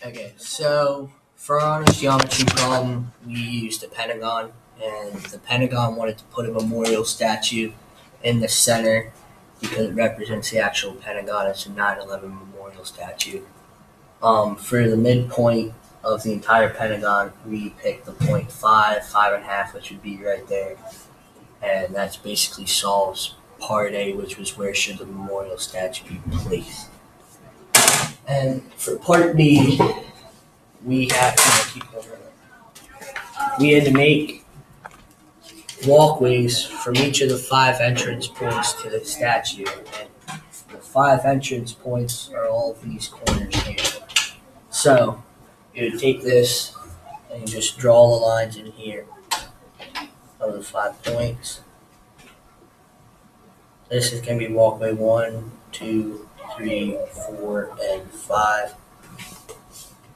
Okay, so for our honest geometry problem, we used a pentagon, and the pentagon wanted to put a memorial statue in the center because it represents the actual Pentagon. It's a 9/11 memorial statue. For the midpoint of the entire Pentagon, we picked the point 5, 5.5, which would be right there, and that's basically solves part A, which was where should the memorial statue be placed. And for part B, we had we had to make walkways from each of the 5 entrance points to the statue, and the 5 entrance points are all of these corners here. So you would take this and you just draw the lines in here of the 5 points. This is going to be walkway 1, 2, 3, 4, and 5.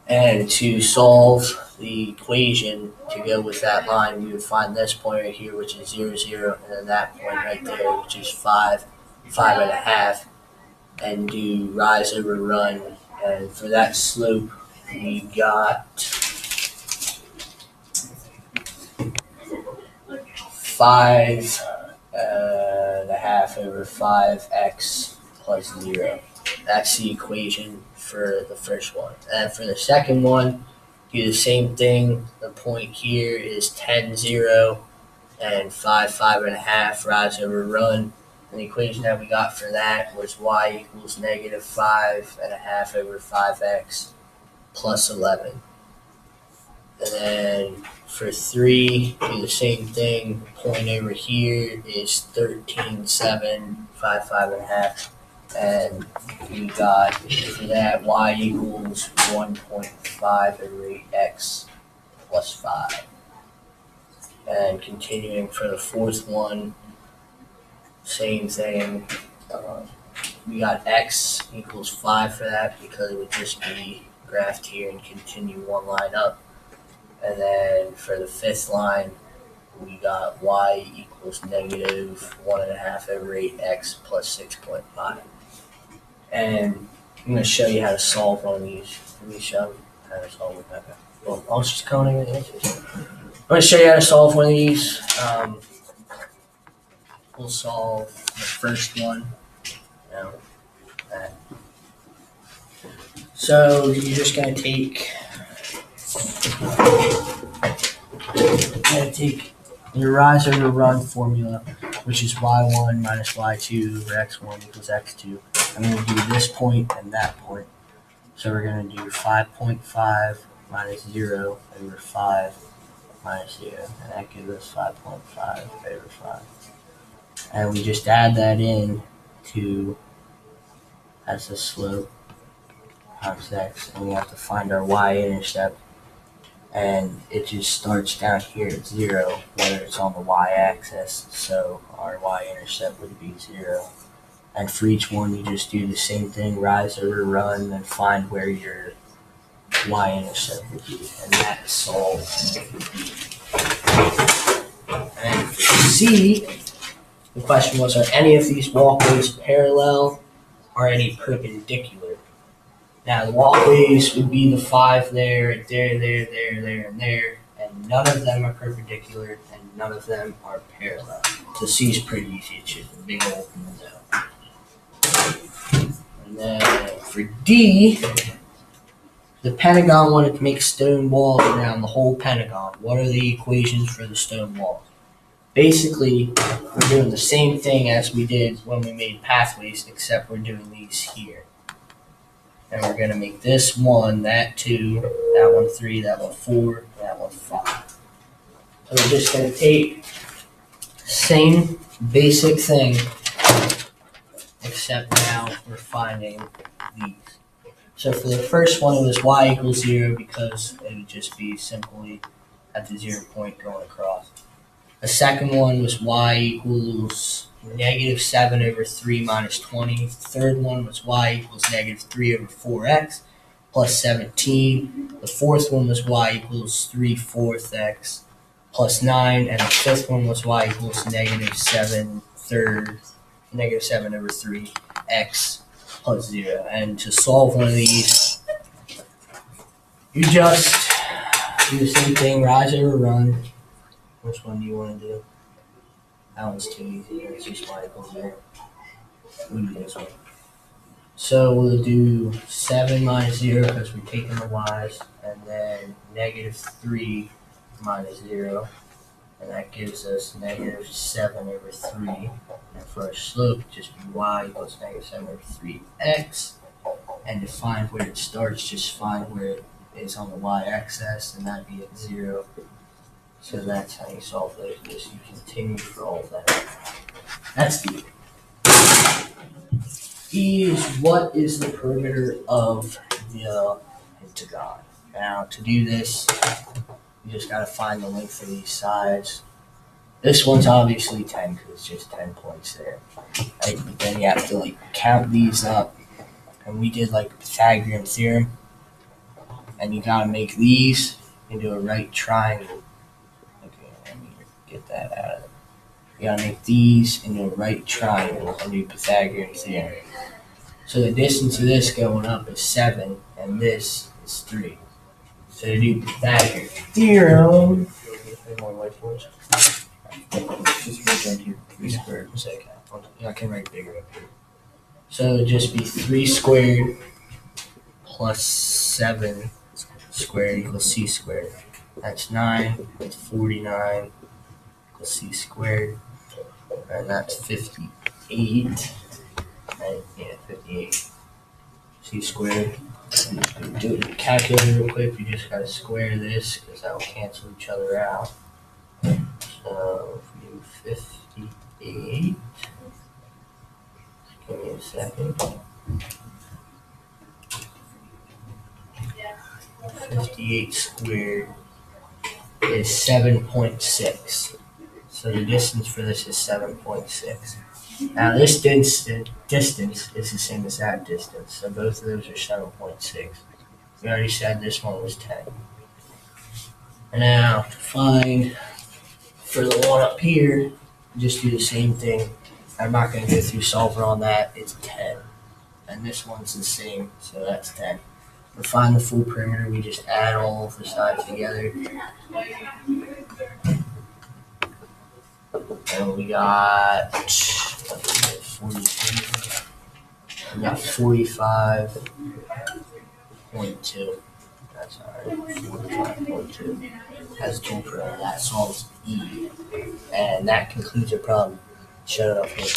And to solve the equation to go with that line, we would find this point right here, which is 0, 0, and then that point right there, which is 5, 5.5, and do rise over run. And for that slope, we got 5.5 over 5x plus 0. That's the equation for the first one. And for the second one, do the same thing. The point here is 10, 0, and 5, 5.5, rise over run. And the equation that we got for that was y equals negative 5.5 over 5x plus 11. And then for 3, do the same thing. The point over here is 13, 7, 5, 5.5. And we got for that y equals 1.5 over 8x plus 5. And continuing for the fourth one, same thing. We got x equals 5 for that because it would just be graphed here and continue one line up. And then for the fifth line, we got y equals negative 1.5 over 8x plus 6.5. And I'm going to show you how to solve one of these. Let me show you how to solve it. Okay. Well, I was just counting it. I'm going to show you how to solve one of these. We'll solve the first one. So you're just going to take your rise over run formula, which is y1 minus y2 over x1 equals x2. I'm going to do this point and that point. So we're going to do 5.5 minus 0 over 5 minus 0. And that gives us 5.5 over 5. And we just add that in to, as the slope times x. And we have to find our y-intercept. And it just starts down here at 0, whether it's on the y-axis. So our y-intercept would be 0. And for each one, you just do the same thing, rise over run, and find where your y-intercept would be. And that solves. And for C, the question was, are any of these walkways parallel or any perpendicular? Now, the walkways would be the 5 there, and and none of them are perpendicular, and none of them are parallel. So C is pretty easy. It's just a big old no. And then for D, the Pentagon wanted to make stone walls around the whole Pentagon. What are the equations for the stone walls? Basically, we're doing the same thing as we did when we made pathways, except we're doing these here. And we're going to make this 1, that 2, that one 3, that one 4, that one 5. So we're just going to take the same basic thing, except now we're finding these. So for the first one, it was y equals 0 because it would just be simply at the 0 point going across. The second one was y equals negative 7 over 3 minus 20. The third one was y equals negative 3 over 4x plus 17. The fourth one was y equals 3/4 x plus 9. And the fifth one was y equals negative 7 over 3x plus 0. And to solve one of these, You just do the same thing, rise over run. Which one do you want to do? That one's too easy. It's just y equals 0. We'll do this one. So we'll do 7 minus 0 because we're taking the y's, and then -3 minus 0, and that gives us -7 over 3. And for our slope, just be y equals -7 over 3x. And to find where it starts, just find where it is on the y-axis, and that'd be at 0. So that's how you solve those. Just you continue for all of that. That's the E is what is the perimeter of the pentagon. Now to do this, you just gotta find the length of these sides. This one's obviously 10 because it's just 10 points there. Right? But then you have to like count these up. And we did like Pythagorean theorem. And you gotta make these into a right triangle. Okay, let me get that out of it. You gotta make these into a right triangle and do Pythagorean theorem. So the distance of this going up is 7, and this is 3. So to do Pythagorean theorem, any more whiteboards? Just write right here. 3 squared. I can write bigger up here. So it'd just be 3 squared plus 7 squared equals c squared. That's 9. That's 49 equals c squared. And that's 58. Right? Yeah, 58. C squared. Do it in the calculator real quick. You just gotta square this because that will cancel each other out. So if we do 58. Give me a second. 58 squared is 7.6. So the distance for this is 7.6. Now this distance is the same as that distance, so both of those are 7.6. We already said this one was 10. And now to find for the one up here, just do the same thing. I'm not going to go through solver on that. It's 10. And this one's the same, so that's 10. To find the full perimeter, we just add all of the sides together. And we got 42. We got 45.2. That's alright. 45.2. Has a tool perimeter. That solves E. And that concludes our problem. Shut it off here.